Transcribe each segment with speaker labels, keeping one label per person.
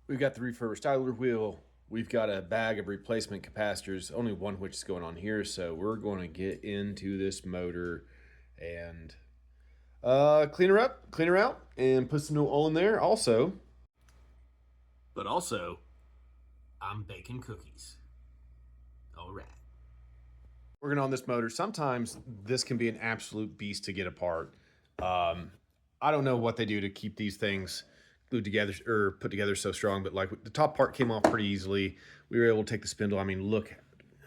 Speaker 1: We've got the refurbished idler wheel. We've got a bag of replacement capacitors, only one which is going on here. So we're going to get into this motor and clean her up, clean her out, and put some new oil in there. Also, I'm baking cookies. All right. Working on this motor, sometimes this can be an absolute beast to get apart. Um, I don't know what they do to keep these things glued together or put together so strong, but like the top part came off pretty easily. We were able to take the spindle. I mean, look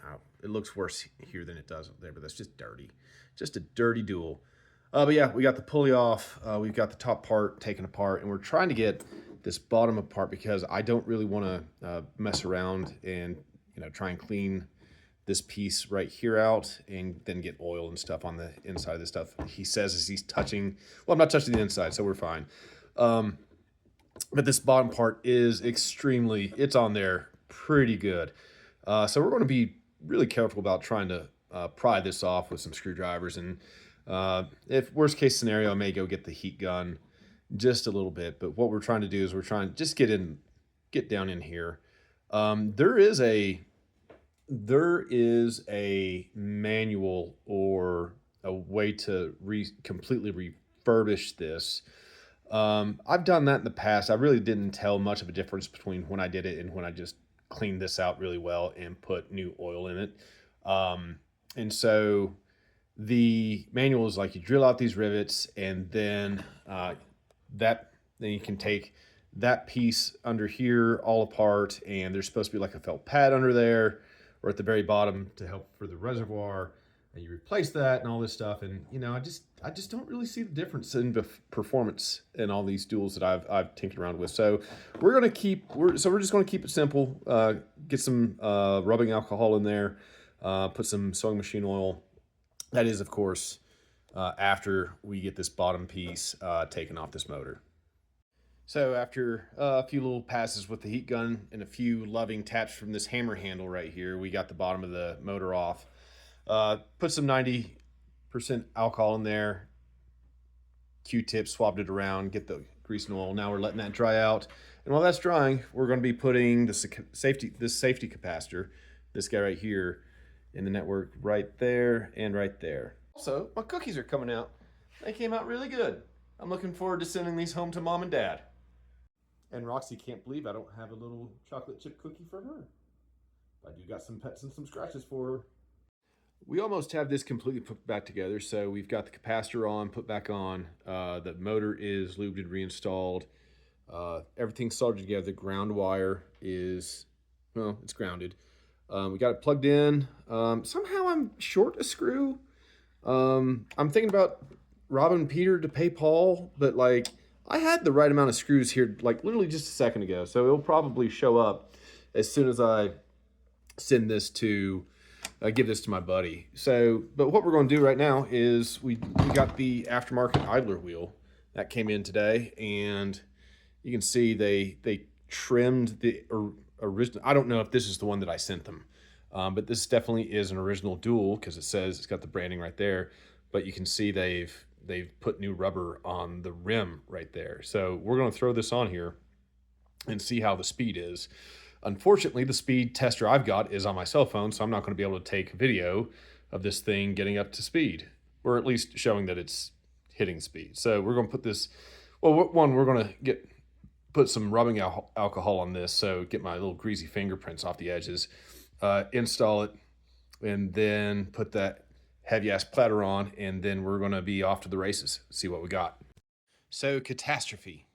Speaker 1: how it looks worse here than it does there, but that's just dirty. Just a dirty duel. But yeah, we got the pulley off. We've got the top part taken apart, and we're trying to get this bottom apart because I don't really want to mess around and try and clean this piece right here out and then get oil and stuff on the inside of this stuff. He says as he's touching, well, I'm not touching the inside, so we're fine. But this bottom part is it's on there pretty good. So we're going to be really careful about trying to pry this off with some screwdrivers. And if worst case scenario, I may go get the heat gun just a little bit. But what we're trying to do is we're trying to just get down in here. There is a manual or a way to completely refurbish this. I've done that in the past. I really didn't tell much of a difference between when I did it and when I just cleaned this out really well and put new oil in it. And so the manual is like you drill out these rivets and then then you can take that piece under here all apart, and there's supposed to be like a felt pad under there or at the very bottom to help for the reservoir, and you replace that and all this stuff. And I just don't really see the difference in performance in all these duels that I've tinkered around with. So we're just gonna keep it simple. Get some rubbing alcohol in there, put some sewing machine oil. That is, of course, after we get this bottom piece taken off this motor. So after a few little passes with the heat gun and a few loving taps from this hammer handle right here, we got the bottom of the motor off. Put some 90% alcohol in there, Q-tip, swabbed it around, get the grease and oil. Now we're letting that dry out. And while that's drying, we're going to be putting this safety capacitor, this guy right here, in the network right there and right there. Also, my cookies are coming out. They came out really good. I'm looking forward to sending these home to Mom and Dad. And Roxy can't believe I don't have a little chocolate chip cookie for her. I do got some pets and some scratches for her. We almost have this completely put back together. So we've got the capacitor on, put back on. The motor is lubed and reinstalled. Everything's soldered together. The ground wire is, well, it's grounded. We got it plugged in. Somehow I'm short a screw. I'm thinking about robbing Peter to pay Paul, but like I had the right amount of screws here, like literally just a second ago. So it'll probably show up as soon as I send this to give this to my buddy. So, but what we're going to do right now is we got the aftermarket idler wheel that came in today, and you can see they trimmed the original. I don't know if this is the one that I sent them, but this definitely is an original dual because it says it's got the branding right there. But you can see they've put new rubber on the rim right there. So we're going to throw this on here and see how the speed is. Unfortunately, the speed tester I've got is on my cell phone, so I'm not going to be able to take video of this thing getting up to speed, or at least showing that it's hitting speed. So we're going to put this, well, we're going to put some rubbing alcohol on this, so get my little greasy fingerprints off the edges, install it, and then put that heavy-ass platter on, and then we're going to be off to the races, see what we got. So, catastrophe.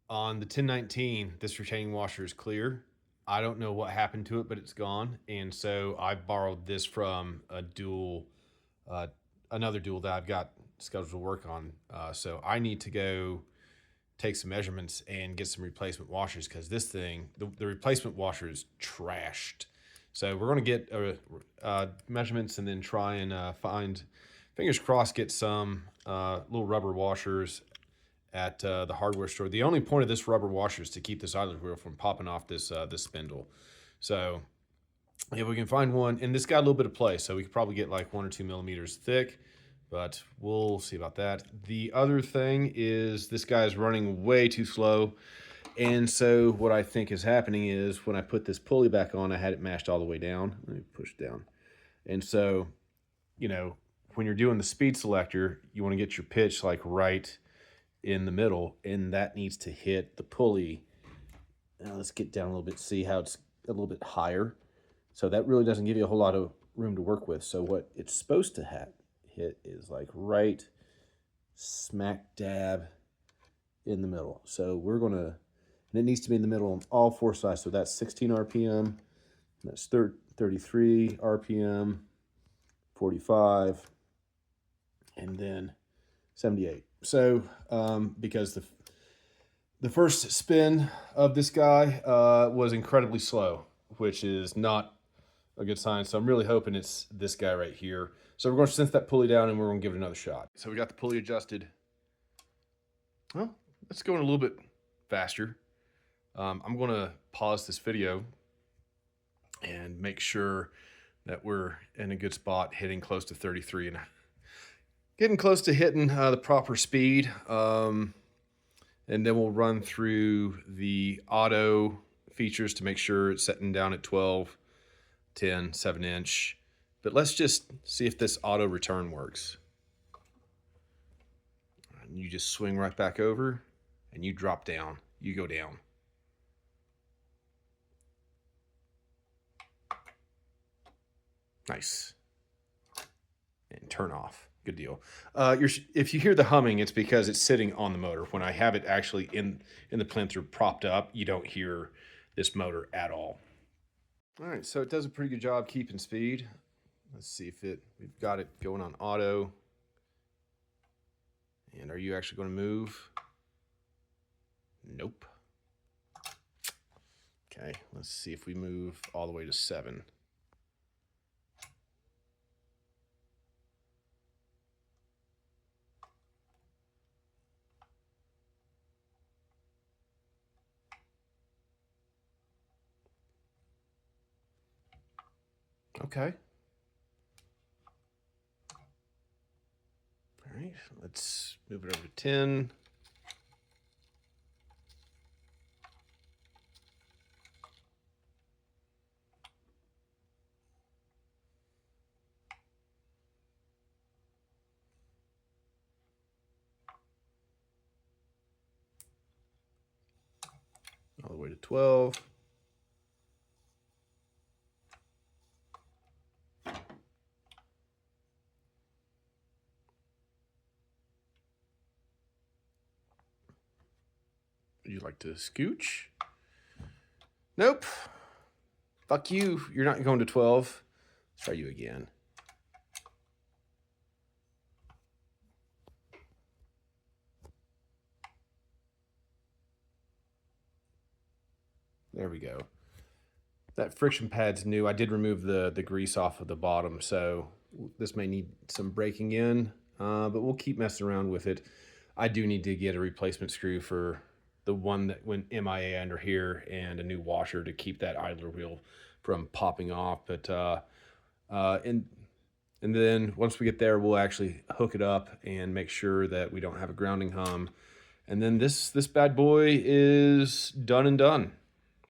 Speaker 1: On the 1019, this retaining washer is clear. I don't know what happened to it, but it's gone. And so I borrowed this from another duel that I've got scheduled to work on. So I need to go take some measurements and get some replacement washers because this thing, the replacement washer is trashed. So we're going to get measurements and then try and find, fingers crossed, get some little rubber washers at the hardware store. The only point of this rubber washer is to keep this idler wheel from popping off this spindle. So if we can find one, and this got a little bit of play, so we could probably get like 1 or 2 millimeters thick. but we'll see about that. The other thing is this guy's running way too slow. And so what I think is happening is when I put this pulley back on, I had it mashed all the way down. Let me push down. And so, you know, when you're doing the speed selector, you want to get your pitch like right in the middle, and that needs to hit the pulley. Now let's get down a little bit, see how it's a little bit higher. So that really doesn't give you a whole lot of room to work with. So what it's supposed to hit is like right smack dab in the middle. So we're going to, and it needs to be in the middle on all four sides. So that's 16 RPM, that's 33 RPM, 45, and then 78. So because the first spin of this guy was incredibly slow, which is not a good sign. So I'm really hoping it's this guy right here. So we're going to sense that pulley down and we're going to give it another shot. So we got the pulley adjusted. Well, let's go in a little bit faster. I'm going to pause this video and make sure that we're in a good spot, hitting close to 33 and getting close to hitting the proper speed. And then we'll run through the auto features to make sure it's setting down at 12, 10, 7-inch. But let's just see if this auto return works. And you just swing right back over and you drop down. You go down. Nice. And turn off. Good deal. If you hear the humming, it's because it's sitting on the motor. When I have it actually in the plinth or propped up, you don't hear this motor at all. All right, so it does a pretty good job keeping speed. Let's see if we've got it going on auto. And are you actually going to move? Nope. Okay, let's see if we move all the way to 7. Okay. All right, let's move it over to 10. All the way to 12. Would you like to scooch? Nope. Fuck you. You're not going to 12. Let's try you again. There we go. That friction pad's new. I did remove the grease off of the bottom, so this may need some breaking in, but we'll keep messing around with it. I do need to get a replacement screw for the one that went MIA under here and a new washer to keep that idler wheel from popping off. But and then once we get there, we'll actually hook it up and make sure that we don't have a grounding hum. And then this bad boy is done and done.